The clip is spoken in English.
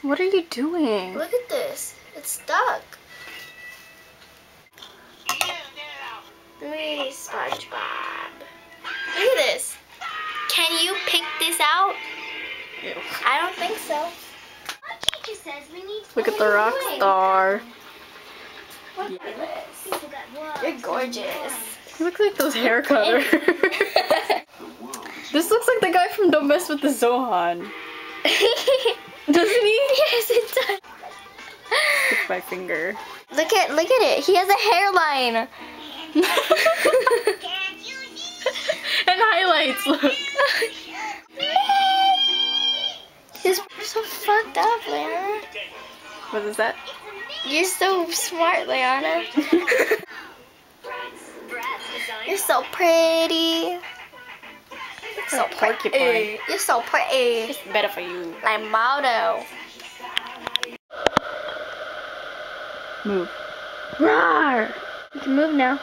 What are you doing? Look at this. It's stuck. Me, SpongeBob. Look at this. Can you pick this out? Ew. I don't think so. Look at the rock star. Look at this. You're gorgeous. You look like those hair cutters. This looks like the guy from Don't Mess with the Zohan. Doesn't he? Yes, it does. With my finger. Look at it. He has a hairline. And highlights, look. You're so fucked up, Leanna. What is that? You're so smart, Leanna. You're so pretty. So porcupine. You're so pretty. It's better for you. Like model. Move. Roar! You can move now.